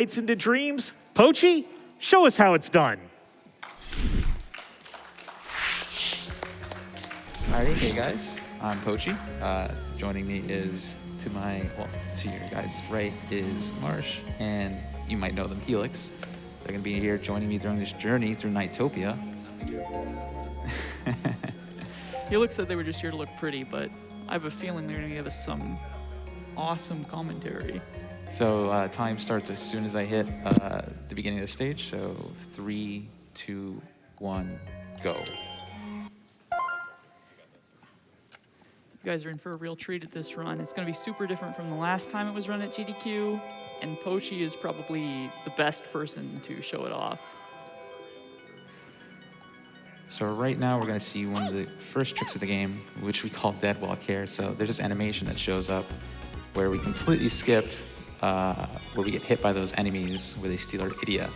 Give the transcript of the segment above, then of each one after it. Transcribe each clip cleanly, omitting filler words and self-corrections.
It's into dreams. Pochi, show us how it's done. Alrighty, hey guys, I'm Pochi. Joining me is to your guys' right is Marsh, and you might know them, Helix. They're gonna be here joining me during this journey through NiGHTopia. Helix said they were just here to look pretty, but I have a feeling they're gonna give us some awesome commentary. So time starts as soon as I hit the beginning of the stage. So 3, 2, 1, go. You guys are in for a real treat at this run. It's gonna be super different from the last time it was run at GDQ, and Pochi is probably the best person to show it off. So right now we're gonna see one of the first tricks of the game, which we call dead walk here. So there's this animation that shows up where we completely skip where we get hit by those enemies where they steal our idia.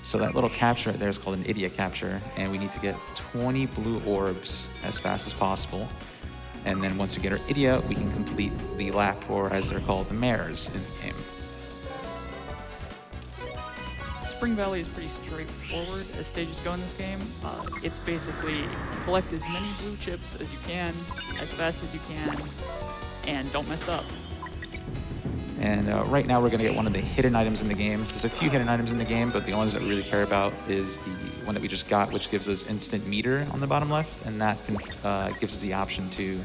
So that little capture right there is called an idia capture, and we need to get 20 blue orbs as fast as possible. And then once we get our idia, we can complete the lap, or as they're called, the mares in the game. Spring Valley is pretty straightforward as stages go in this game. It's basically collect as many blue chips as you can, as fast as you can, and don't mess up. And right now we're going to get one of the hidden items in the game. There's a few hidden items in the game, but the ones that we really care about is the one that we just got, which gives us instant meter on the bottom left, and that gives us the option to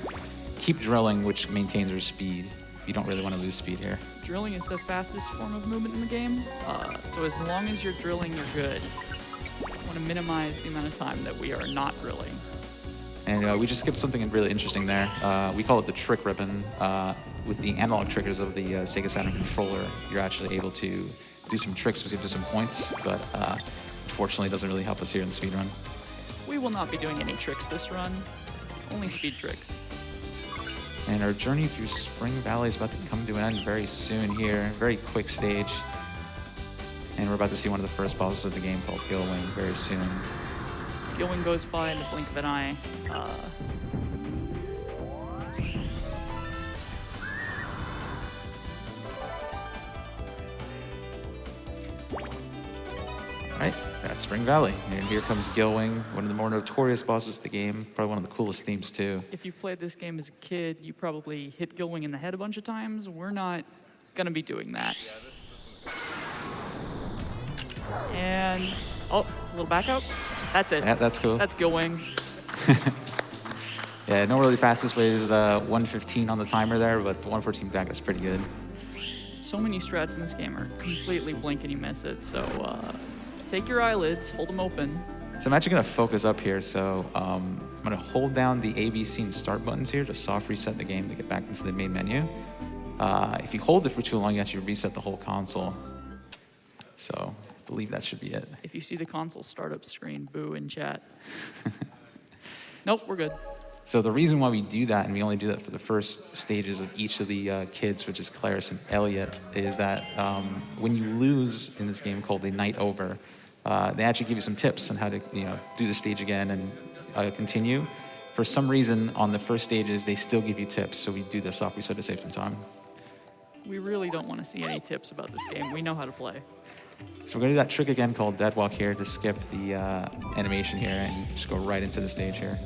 keep drilling, which maintains our speed. You don't really want to lose speed here. Drilling is the fastest form of movement in the game, so as long as you're drilling, you're good. I want to minimize the amount of time that we are not drilling. And we just skipped something really interesting there. We call it the trick ribbon. With the analog triggers of the Sega Saturn controller, you're actually able to do some tricks with some points, but unfortunately it doesn't really help us here in the speedrun. We will not be doing any tricks this run, only speed tricks. And our journey through Spring Valley is about to come to an end very soon here. Very quick stage. And we're about to see one of the first bosses of the game called Gilwing very soon. Gilwing goes by in the blink of an eye. Alright, that's Spring Valley. And here comes Gilwing, one of the more notorious bosses of the game. Probably one of the coolest themes too. If you played this game as a kid, you probably hit Gilwing in the head a bunch of times. We're not gonna be doing that. And, oh, a little back out. That's it. Yeah, that's cool. That's Gilwing. Yeah, no really fastest way is 115 on the timer there, but 114 back is pretty good. So many strats in this game are completely blink and you miss it, so take your eyelids, hold them open. So I'm actually going to focus up here, so I'm going to hold down the A, B, C, and start buttons here to soft reset the game to get back into the main menu. If you hold it for too long, you actually reset the whole console. So I believe that should be it. If you see the console startup screen, boo in chat. Nope, we're good. So the reason why we do that, and we only do that for the first stages of each of the kids, which is Claris and Elliot, is that when you lose in this game called the Night Over, they actually give you some tips on how to do the stage again and continue. For some reason, on the first stages, they still give you tips, so we do the soft reset to save some time. We really don't want to see any tips about this game. We know how to play. So we're going to do that trick again called Dead Walk here to skip the animation here and just go right into the stage here.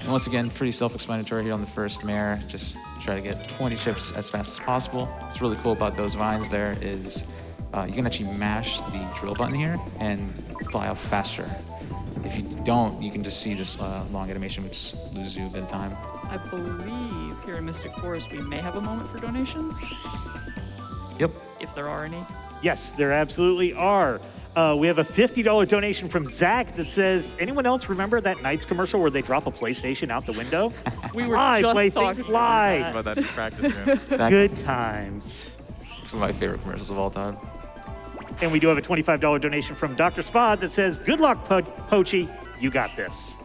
And once again, pretty self-explanatory here on the first mare. Just try to get 20 chips as fast as possible. What's really cool about those vines there is you can actually mash the drill button here and fly off faster. If you don't, you can just see this long animation, which loses you a bit of time. I believe here in Mystic Forest we may have a moment for donations. Yep. If there are any. Yes, there absolutely are. We have a $50 donation from Zach that says, anyone else remember that Knights commercial where they drop a PlayStation out the window? We were Fly, just plaything, talking fly. about About that practice room. Good times. It's one of my favorite commercials of all time. And we do have a $25 donation from Dr. Spod that says, good luck, Pochi. You got this.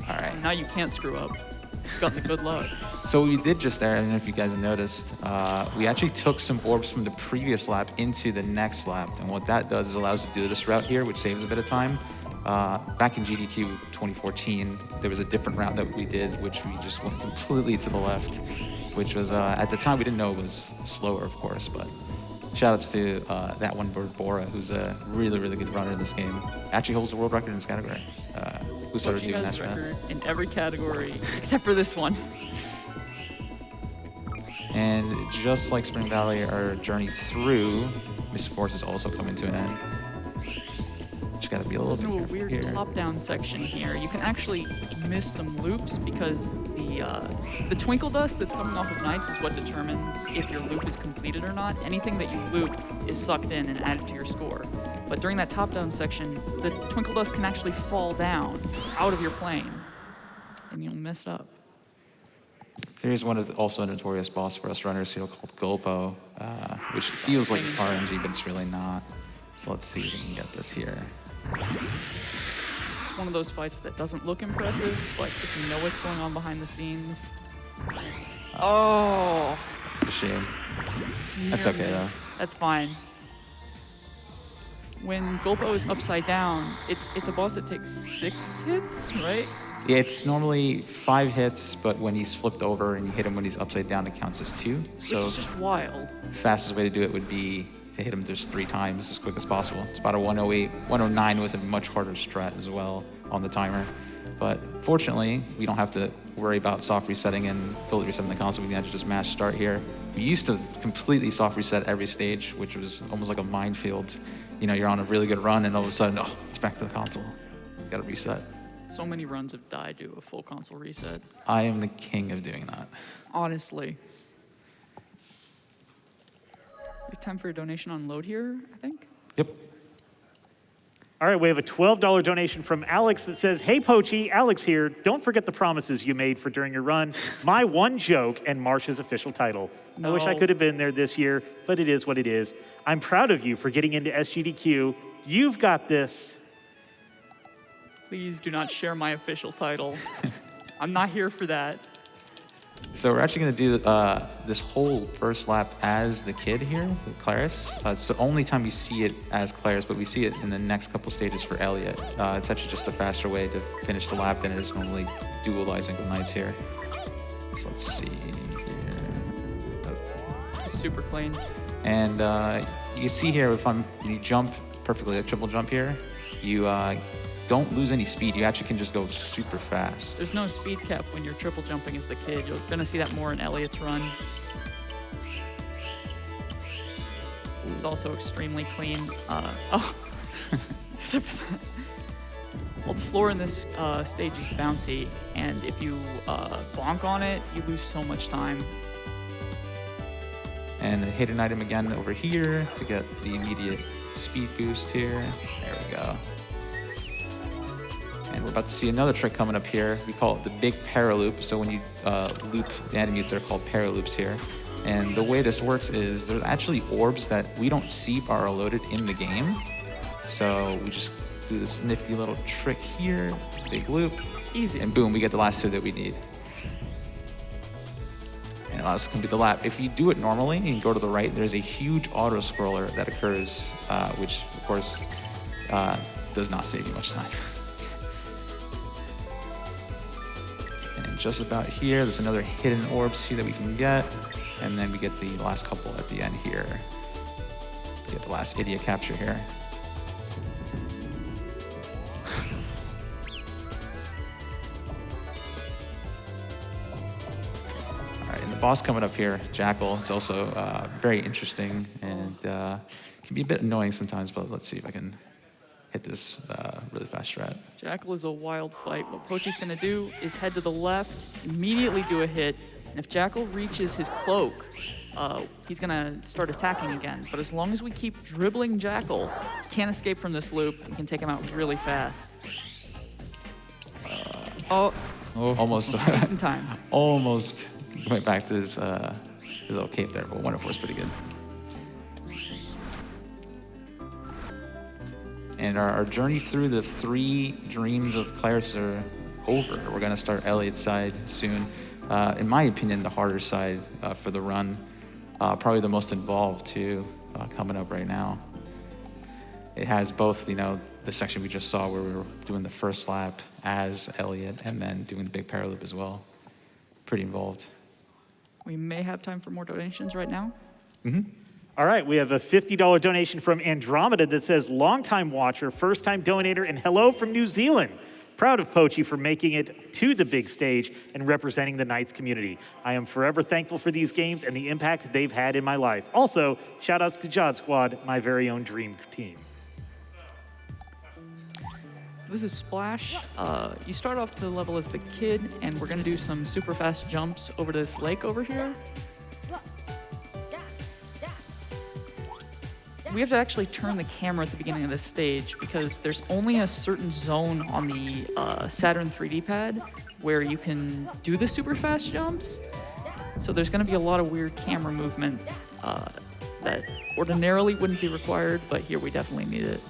All right. Now you can't screw up. You've got the good luck. So what we did just there, I don't know if you guys have noticed, we actually took some orbs from the previous lap into the next lap. And what that does is allows us to do this route here, which saves a bit of time. Back in GDQ 2014, there was a different route that we did, which we just went completely to the left. which was, at the time we didn't know it was slower, of course, but shoutouts to that one bird, Bora, who's a really, really good runner in this game. Actually holds the world record in this category. Who started She doing has that? record in every category except for this one. And just like Spring Valley, our journey through Mystic Forest is also coming to an end. Just gotta be a little There's bit a careful weird here. top-down section here. You can actually miss some loops because the twinkle dust that's coming off of Knights is what determines if your loop is completed or not. Anything that you loop is sucked in and added to your score. But during that top-down section, the twinkle dust can actually fall down out of your plane, and you'll mess up. Here's one of also a notorious boss for us runners here called Gulpo, which feels like it's RNG, but it's really not. So let's see if we can get this here. It's one of those fights that doesn't look impressive, but if you know what's going on behind the scenes... Oh! It's a shame. That's okay, though. That's fine. When Gulpo is upside down, it's a boss that takes 6 hits, right? Yeah, it's normally 5 hits, but when he's flipped over and you hit him when he's upside down, it counts as 2. So Which is just wild. fastest way to do it would be to hit him just 3 times as quick as possible. It's about a 108, 109 with a much harder strat as well on the timer. But fortunately, we don't have to worry about soft resetting and fully resetting the console. We can actually just mash start here. We used to completely soft reset every stage, which was almost like a minefield. You know, you're on a really good run and all of a sudden, oh, it's back to the console. Gotta reset. So many runs have died to a full console reset. I am the king of doing that. Honestly. We have time for a donation on load here, I think. Yep. All right, we have a $12 donation from Alex that says, "Hey, Pochi, Alex here. Don't forget the promises you made for during your run. My one joke and Marsh's official title. I wish I No. could have been there this year, but it is what it is. I'm proud of you for getting into SGDQ. You've got this." Please do not share my official title. I'm not here for that. So we're actually going to do this whole first lap as the kid here, with Claris. It's the only time you see it as Claris, but we see it in the next couple stages for Elliot. It's actually just a faster way to finish the lap than it is normally dualizing with Knights here. So let's see here. Super clean. And you see here, when you jump perfectly, a triple jump here, you don't lose any speed. You actually can just go super fast. There's no speed cap when you're triple jumping as the kid. You're gonna see that more in Elliot's run. It's also extremely clean. Except for that. Well, the floor in this stage is bouncy, and if you bonk on it, you lose so much time. And hit an item again over here to get the immediate speed boost here. There we go. And we're about to see another trick coming up here. We call it the big paraloop. So when you loop the enemies, they're called paraloops here. And the way this works is there's actually orbs that we don't see are loaded in the game. So we just do this nifty little trick here, big loop, Easy. and boom, we get the last 2 that we need. And it allows us to complete the lap. If you do it normally and you go to the right, there's a huge auto scroller that occurs, which of course does not save you much time. And just about here, there's another hidden orb see that we can get. And then we get the last couple at the end here. We get the last idiot capture here. All right, and the boss coming up here, Jackal, is also very interesting and can be a bit annoying sometimes, but let's see if I can hit this really fast strat. Jackal is a wild fight. What Pochi's gonna do is head to the left, immediately do a hit, and if Jackal reaches his cloak, he's gonna start attacking again. But as long as we keep dribbling Jackal, he can't escape from this loop. We can take him out really fast. Almost, Just in time. almost went back to his little cape there, but 104 is pretty good. And our journey through the 3 dreams of Claris are over. We're going to start Elliot's side soon. In my opinion, the harder side for the run. Probably the most involved, too, coming up right now. It has both, you know, the section we just saw where we were doing the first lap as Elliot and then doing the big paraloop as well. Pretty involved. We may have time for more donations right now. All right, we have a $50 donation from Andromeda that says, longtime watcher, first-time donator, and hello from New Zealand. Proud of Pochi for making it to the big stage and representing the Knights community. I am forever thankful for these games and the impact they've had in my life. Also, shout outs to Jod Squad, my very own dream team. So this is Splash. You start off the level as the kid, and we're gonna do some super fast jumps over to this lake over here. We have to actually turn the camera at the beginning of this stage because there's only a certain zone on the Saturn 3D pad where you can do the super fast jumps. So there's going to be a lot of weird camera movement that ordinarily wouldn't be required, but here we definitely need it.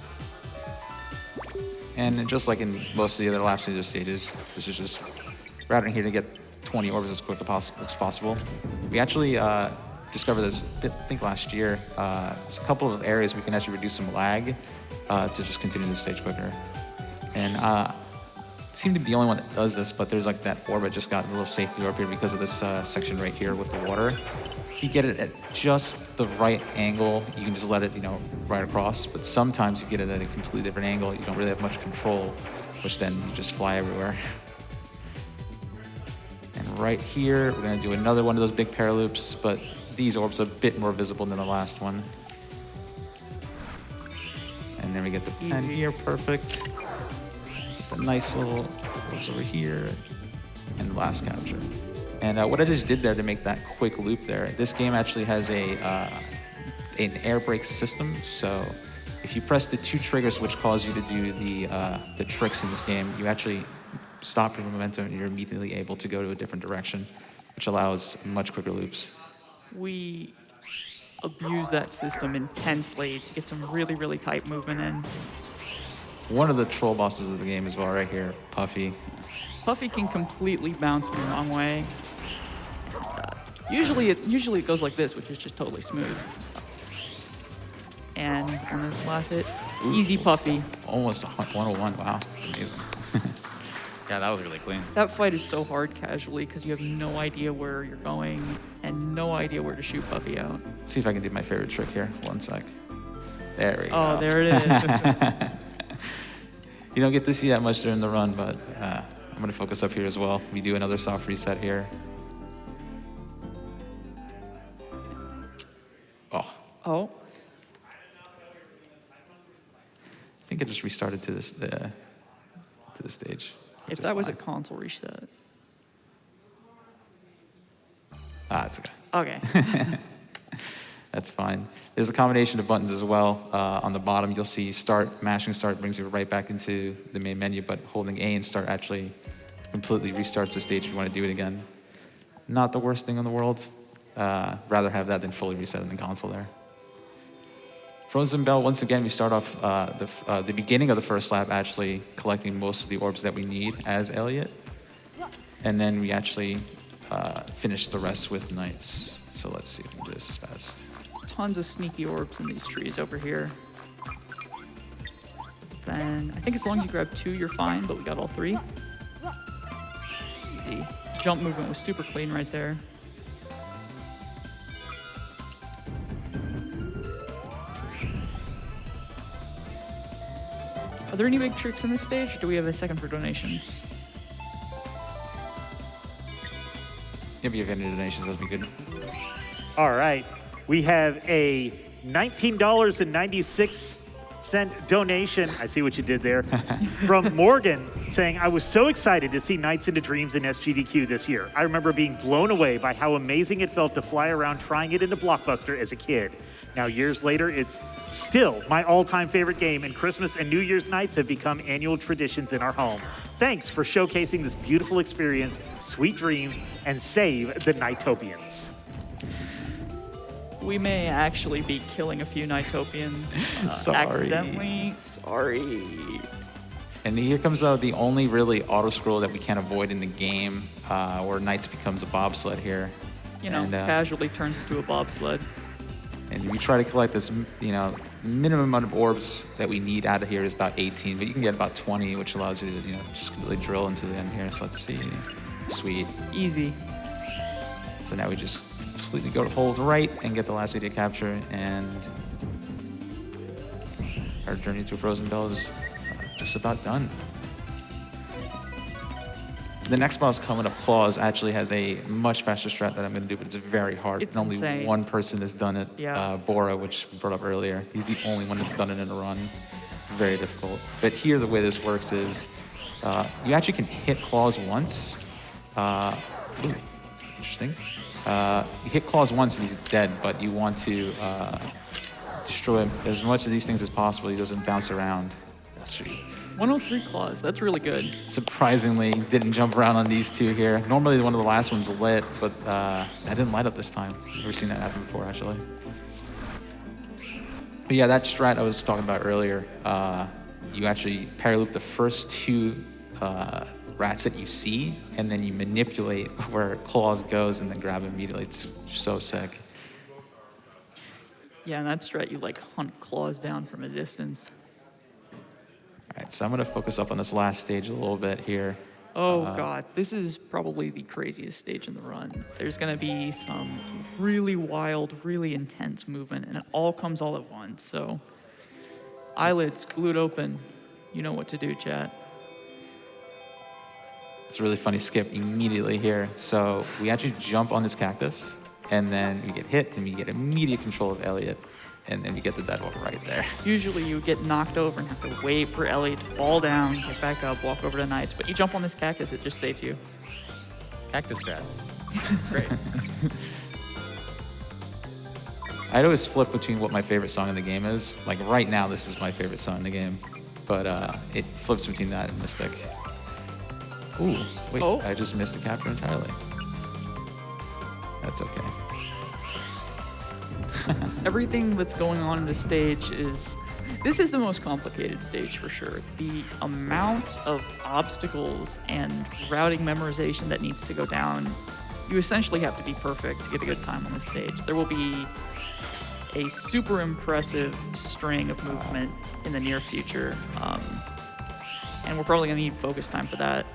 And just like in most of the other lap stages, this is just routing here to get 20 orbs as quick as possible. We actually discovered this, I think last year. There's a couple of areas we can actually reduce some lag to just continue the stage quicker. And seem to be the only one that does this, but there's like that orb I just got a little safety orb here because of this section right here with the water. If you get it at just the right angle, you can just let it, right across. But sometimes you get it at a completely different angle. You don't really have much control, which then you just fly everywhere. And right here, we're gonna do another one of those big paraloops, but these orbs are a bit more visible than the last one. And then we get the pen here, perfect. The nice little orbs over here, and the last capture. And what I just did there to make that quick loop there, this game actually has an air brake system. So if you press the 2 triggers which cause you to do the tricks in this game, you actually stop your momentum and you're immediately able to go to a different direction, which allows much quicker loops. We abuse that system intensely to get some really, really tight movement in. One of the troll bosses of the game as well, right here, Puffy. Puffy can completely bounce the wrong way. Usually it goes like this, which is just totally smooth. And on this last hit, easy Puffy. Almost 101, wow, that's amazing. Yeah, that was really clean. That fight is so hard casually because you have no idea where you're going and no idea where to shoot Puffy out. Let's see if I can do my favorite trick here. One sec. There we go. Oh, there it is. You don't get to see that much during the run, but I'm gonna focus up here as well. We do another soft reset here. Oh. I think I just restarted to the stage. If that was a console reset. It's okay. Okay. That's fine. There's a combination of buttons as well. On the bottom, you'll see start. Mashing start brings you right back into the main menu, but holding A and start actually completely restarts the stage if you want to do it again. Not the worst thing in the world. Rather have that than fully reset in the console there. Frozen Bell, once again, we start off the beginning of the first lap actually collecting most of the orbs that we need as Elliot. And then we actually finish the rest with Knights. So let's see if we can do this as fast. Tons of sneaky orbs in these trees over here. Then I think as long as you grab 2, you're fine, but we got all 3. Easy. Jump movement was super clean right there. Are there any big tricks in this stage, or do we have a second for donations? If you have any donations, that'd be good. All right, we have a $19.96 donation. I see what you did there. From Morgan saying, I was so excited to see Nights into Dreams in SGDQ this year. I remember being blown away by how amazing it felt to fly around trying it into Blockbuster as a kid. Now, years later, it's still my all-time favorite game, and Christmas and New Year's nights have become annual traditions in our home. Thanks for showcasing this beautiful experience, sweet dreams, and save the Nightopians. We may actually be killing a few Nightopians Sorry. accidentally. Sorry. And here comes the only really auto-scroll that we can't avoid in the game, where Knights becomes a bobsled here. Casually turns into a bobsled. And we try to collect this, minimum amount of orbs that we need out of here is about 18, but you can get about 20, which allows you to, just really drill into the end here. So let's see. Sweet. Easy. It's So now we just completely go to hold right and get the last NiGHTS capture, and our journey through Frozen Bell is just about done. The next boss coming up, Claws, actually has a much faster strat that I'm going to do, but it's very hard. It's and only insane. one person has done it. Yeah. Bora, which we brought up earlier. He's the only one that's done it in a run. Very difficult. But here, the way this works is you actually can hit Claws once. Ooh, interesting. You hit Claws once and he's dead, but you want to destroy him as much of these things as possible. He doesn't bounce around. That's 103 claws. That's really good. surprisingly didn't jump around on these two here. Normally one of the last ones lit, but I didn't light up this time. Never seen that happen before, actually. But yeah, that strat I was talking about earlier, you actually paraloop the first two rats that you see, and then you manipulate where Claws goes and then grab him immediately. It's so sick. Yeah, and that strat, you like hunt claws down from a distance. All right, so I'm gonna focus up on this last stage a little bit here. Oh God, this is probably the craziest stage in the run. There's gonna be some really wild, really intense movement, and it all comes all at once. So, eyelids glued open. You know what to do, chat. It's a really funny skip immediately here. So we actually jump on this cactus, and then we get hit, and we get immediate control of Elliot, and then we get the deadwalk right there. Usually you get knocked over and have to wait for Elliot to fall down, get back up, walk over to Knights, but you jump on this cactus, it just saves you. Cactus strats. Great. I'd always flip between what my favorite song in the game is. Like right now, this is my favorite song in the game, but it flips between that and Mystic. Ooh, wait, Oh. I just missed the capture entirely. That's okay. Everything that's going on in this stage this is the most complicated stage for sure. The amount of obstacles and routing memorization that needs to go down, you essentially have to be perfect to get a good time on this stage. There will be a super impressive string of movement in the near future, and we're probably gonna need focus time for that.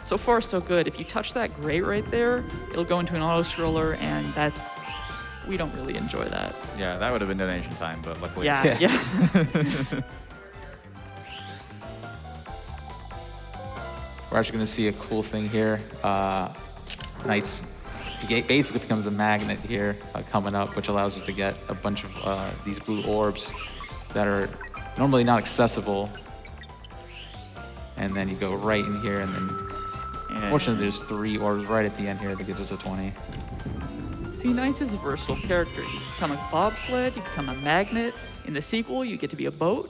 So far, so good. If you touch that grate right there, it'll go into an auto-scroller, and we don't really enjoy that. Yeah, that would have been donation time, but luckily. Yeah. We're actually going to see a cool thing here. Knights basically becomes a magnet here coming up, which allows us to get a bunch of these blue orbs that are normally not accessible. And then you go right in here, and then fortunately there's 3 orbs right at the end here that gives us a 20. See, Knights is a versatile character. You become a bobsled, you become a magnet. In the sequel, you get to be a boat.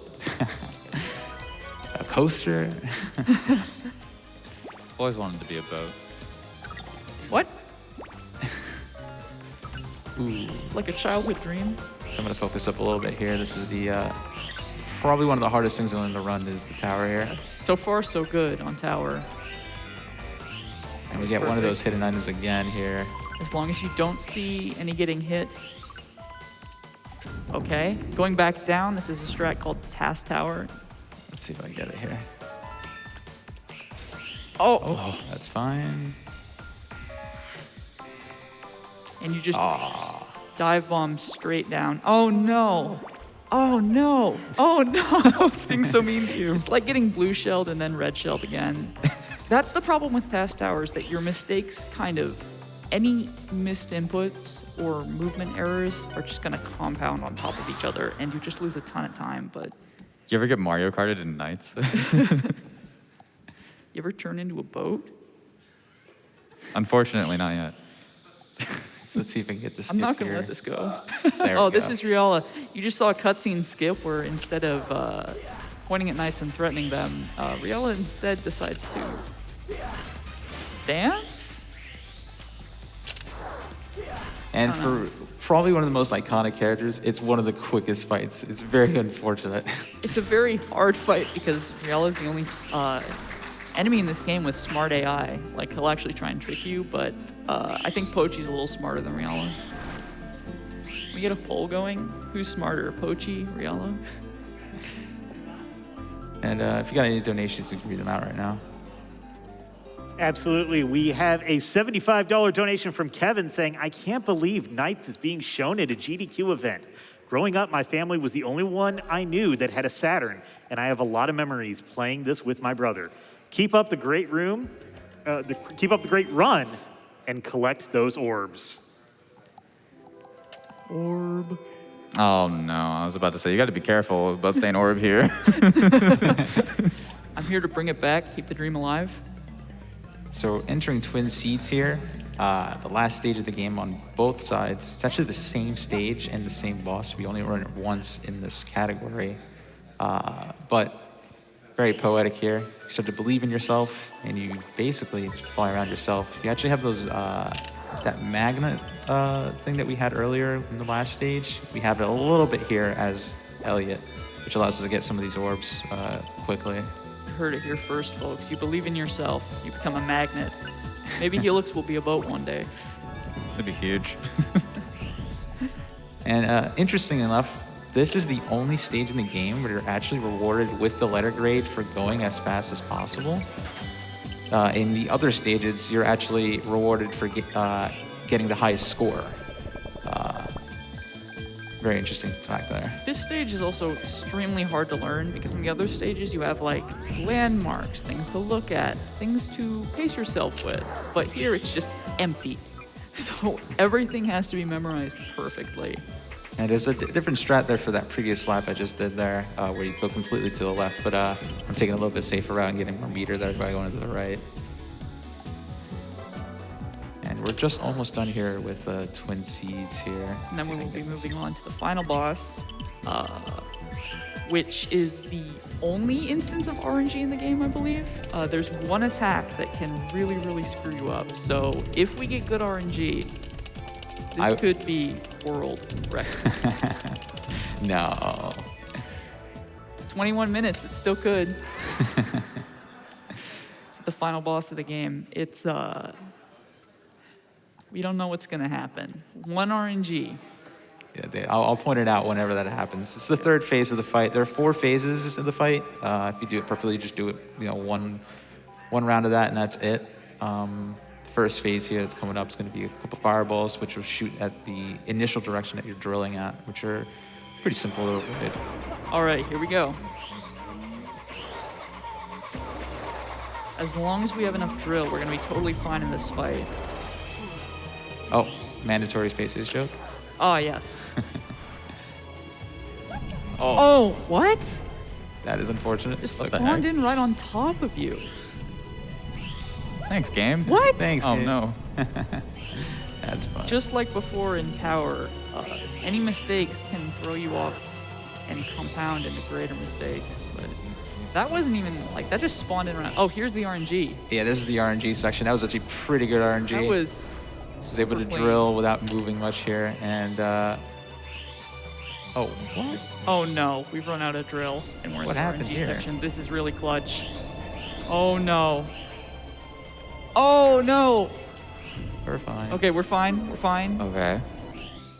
A coaster. Always wanted to be a boat. What? Ooh. Like a childhood dream? So I'm going to focus up a little bit here. This is the probably one of the hardest things in the run is the tower here. So far, so good on tower. And we get one of those hidden items again here. As long as you don't see any getting hit. Okay, going back down, this is a strat called Task Tower. Let's see if I can get it here. Oh, That's fine. and you just dive bomb straight down. Oh no! Oh no! Oh no! It's being so mean to you. It's like getting blue shelled and then red shelled again. That's the problem with Task Towers, that your mistakes any missed inputs or movement errors are just gonna compound on top of each other, and you just lose a ton of time. But You ever get Mario Karted in Knights? you ever turn into a boat? Unfortunately, not yet. So let's see if I can get this. I'm not gonna here. let this go. There Oh, we this go. is Riala. You just saw a cutscene skip where instead of pointing at Knights and threatening them, Riala instead decides to dance? And for probably one of the most iconic characters, it's one of the quickest fights. It's very unfortunate. It's a very hard fight because Riala is the only enemy in this game with smart AI. Like, he'll actually try and trick you, but I think Pochi's a little smarter than Riala. We get a poll going. Who's smarter, Pochi, Riala? And if you got any donations, you can read them out right now. Absolutely. We have a $75 donation from Kevin saying, I can't believe Knights is being shown at a GDQ event. Growing up, my family was the only one I knew that had a Saturn, and I have a lot of memories playing this with my brother. Keep up the great keep up the great run, and collect those orbs. Orb. Oh no, I was about to say, you got to be careful about saying orb here. I'm here to bring it back, keep the dream alive. So entering twin seeds here, the last stage of the game on both sides, it's actually the same stage and the same boss. We only run it once in this category. But very poetic here. You start to believe in yourself, and you basically fly around yourself. You actually have those, that magnet thing that we had earlier in the last stage. We have it a little bit here as Elliot, which allows us to get some of these orbs quickly. You heard it here first, folks. You believe in yourself, you become a magnet. Maybe Helix will be a boat one day. That'd be huge. And interesting enough, this is the only stage in the game where you're actually rewarded with the letter grade for going as fast as possible. In the other stages, you're actually rewarded for getting the highest score. Very interesting fact there. This stage is also extremely hard to learn because in the other stages you have like landmarks, things to look at, things to pace yourself with. But here it's just empty. So everything has to be memorized perfectly. And there's a different strat there for that previous lap I just did there, where you go completely to the left, but I'm taking a little bit safer route and getting more meter there by going to the right. And we're just almost done here with twin seeds here. And then we will be moving on to the final boss, which is the only instance of RNG in the game, I believe. There's one attack that can really, really screw you up. So if we get good RNG, this could be world record. No. 21 minutes, it still could. It's the final boss of the game. It's, we don't know what's gonna happen. One RNG. Yeah, I'll point it out whenever that happens. It's the third phase of the fight. There are 4 phases of the fight. If you do it perfectly, just do it, one round of that, and that's it. First phase here that's coming up is going to be a couple fireballs, which will shoot at the initial direction that you're drilling at, which are pretty simple to avoid. All right, here we go. As long as we have enough drill, we're going to be totally fine in this fight. Oh, mandatory spaces joke. Oh, yes. Oh, what? That is unfortunate. Just What the spawned heck? in right on top of you. Thanks, game. What? Thanks, Oh game. no. That's fun. Just like before in Tower, any mistakes can throw you off and compound into greater mistakes. But that wasn't even, like, that just spawned in around. Oh, here's the RNG. Yeah, this is the RNG section. That was actually pretty good RNG. That was was able to super clean. drill without moving much here, and oh, what? Oh no, we've run out of drill, and we're in What the happened RNG here? section. This is really clutch. Oh no. Oh no. We're fine. Okay, we're fine. We're fine. Okay.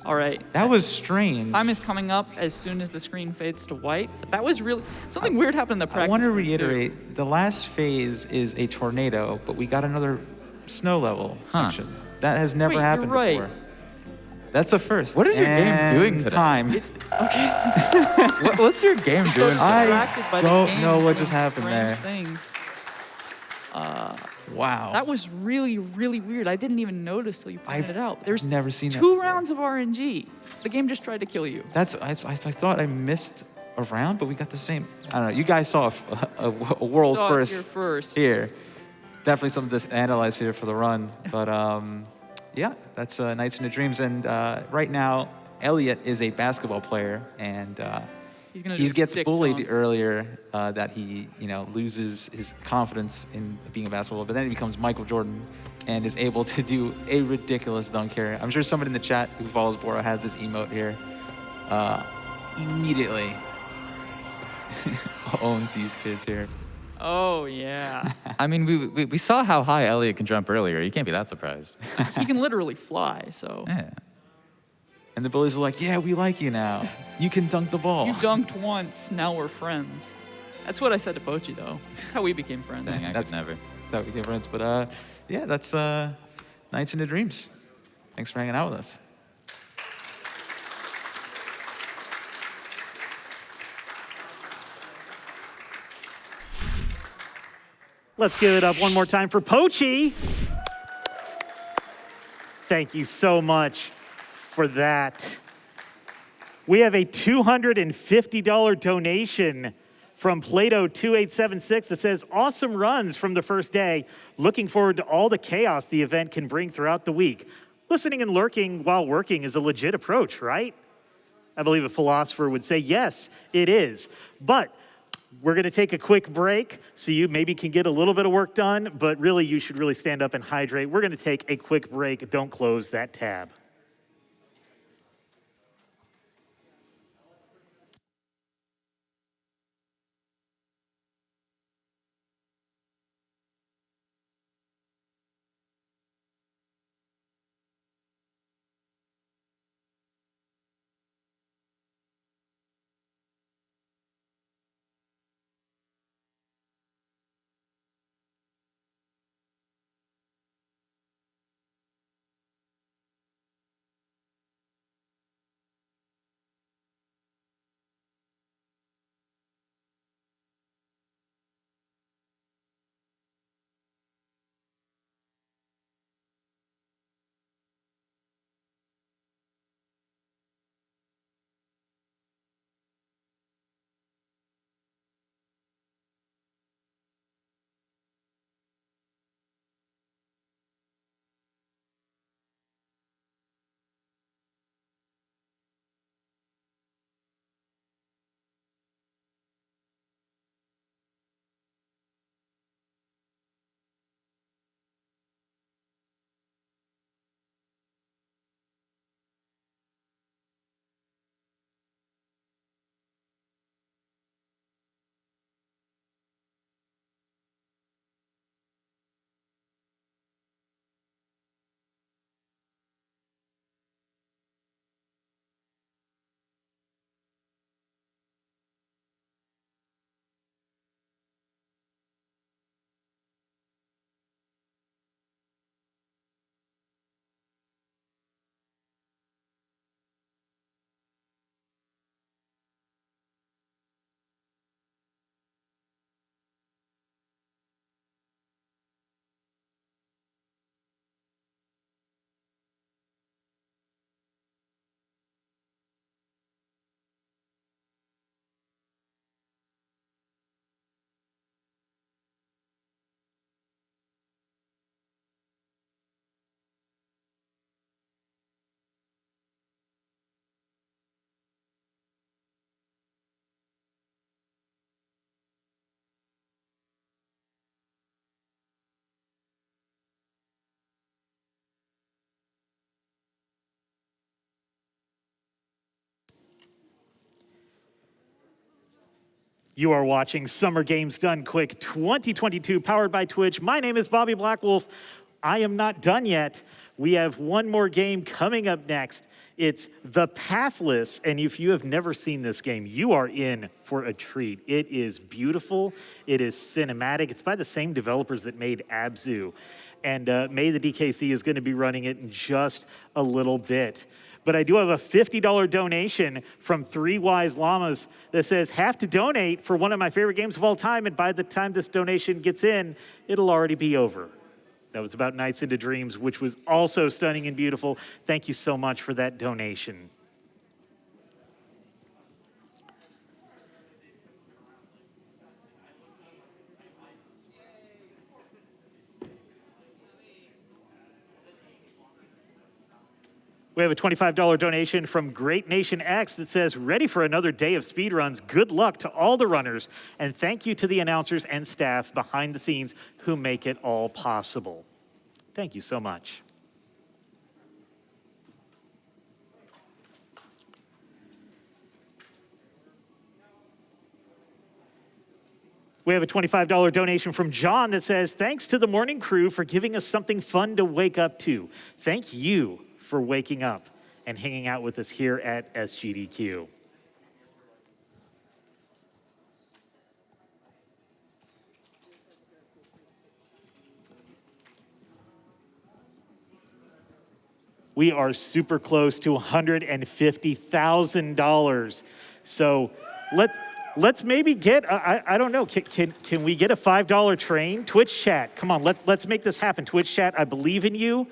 All right. That was strange. Time is coming up as soon as the screen fades to white. But that was really something weird happened in the practice. I want to room, too. reiterate, the last phase is a tornado, but we got another snow level Huh. section. That has never Wait, you're happened right. before. That's a first. What is your game And doing today? Time. What's your game doing? I Distracted by the don't game know what doing just happened strange there. Things. Wow. That was really, really weird. I didn't even notice till you pointed it out. There's never seen that two before. rounds of RNG. The game just tried to kill you. I thought I missed a round, but we got the same. I don't know. You guys saw a world Saw it first here first. here. Definitely something to analyze here for the run. But yeah, that's Nights into Dreams. And right now, Elliot is a basketball player, and He's gonna he do a gets stick bullied dunk. earlier that he loses his confidence in being a basketball, but then he becomes Michael Jordan and is able to do a ridiculous dunk here. I'm sure someone in the chat who follows Bora has this emote here. Immediately owns these kids here. Oh yeah. I mean, we saw how high Elliot can jump earlier. You can't be that surprised. He can literally fly. So Yeah. And the bullies are like, yeah, we like you now. You can dunk the ball. you dunked once. Now we're friends. That's what I said to Pochi though. That's how we became friends. Dang, I That's- could never. That's how we get friends. But yeah, that's Nights into Dreams. Thanks for hanging out with us. Let's give it up one more time for Pochi. Thank you so much for that. We have a $250 donation from Plato 2876 that says, awesome runs from the first day. Looking forward to all the chaos the event can bring throughout the week. Listening and lurking while working is a legit approach, right? I believe a philosopher would say, yes, it is. But we're going to take a quick break so you maybe can get a little bit of work done, but really you should really stand up and hydrate. We're going to take a quick break. Don't close that tab. You are watching Summer Games Done Quick 2022, powered by Twitch. My name is Bobby Blackwolf. I am not done yet. We have one more game coming up next. It's The Pathless, and if you have never seen this game, you are in for a treat. It is beautiful. It is cinematic. It's by the same developers that made Abzu. And May the DKC is going to be running it in just a little bit. But I do have a $50 donation from Three Wise Llamas that says, have to donate for one of my favorite games of all time, and by the time this donation gets in, it'll already be over. That was about Nights into Dreams, which was also stunning and beautiful. Thank you so much for that donation. We have a $25 donation from Great Nation X that says, ready for another day of speedruns. Good luck to all the runners, and thank you to the announcers and staff behind the scenes who make it all possible. Thank you so much. We have a $25 donation from John that says, thanks to the morning crew for giving us something fun to wake up to. Thank you for waking up and hanging out with us here at SGDQ. We are super close to $150,000. So let's maybe get, I don't know, can we get a $5 train? Twitch chat, come on, let's make this happen. Twitch chat, I believe in you.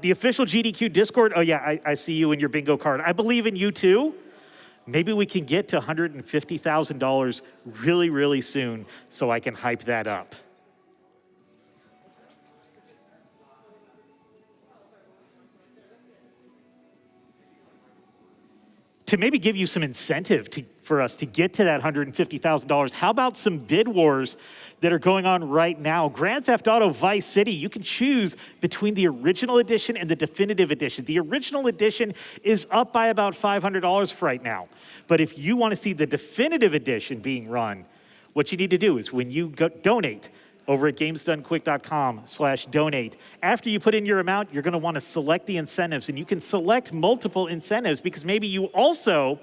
The official GDQ Discord, oh yeah, I see you in your bingo card. I believe in you too. Maybe we can get to $150,000 really, really soon so I can hype that up. To maybe give you some incentive for us to get to that $150,000, how about some bid wars that are going on right now? Grand Theft Auto Vice City, you can choose between the original edition and the definitive edition. The original edition is up by about $500 right now. But if you want to see the definitive edition being run, what you need to do is when you donate over at gamesdonequick.com/donate. After you put in your amount, you're going to want to select the incentives, and you can select multiple incentives because maybe you also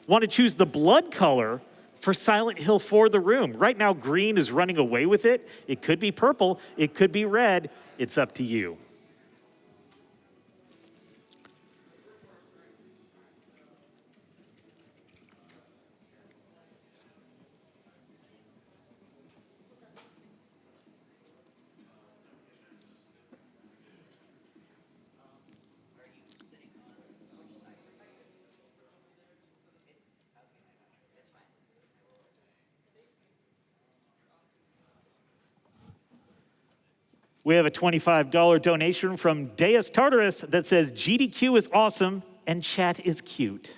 want to choose the blood color for Silent Hill 4 The Room. Right now, green is running away with it. It could be purple. It could be red. It's up to you. We have a $25 donation from Deus Tartarus that says, GDQ is awesome and chat is cute.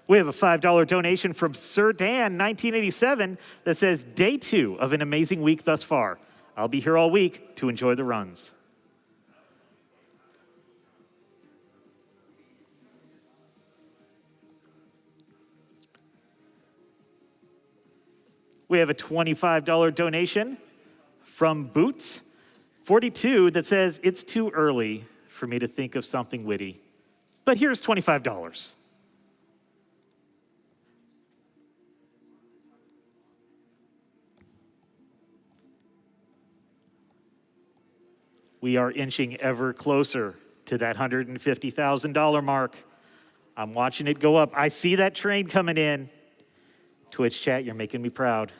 We have a $5 donation from Sir Dan, 1987, that says, day 2 of an amazing week thus far. I'll be here all week to enjoy the runs. We have a $25 donation from Boots, 42, that says, it's too early for me to think of something witty, but here's $25. We are inching ever closer to that $150,000 mark. I'm watching it go up. I see that train coming in. Twitch chat, you're making me proud.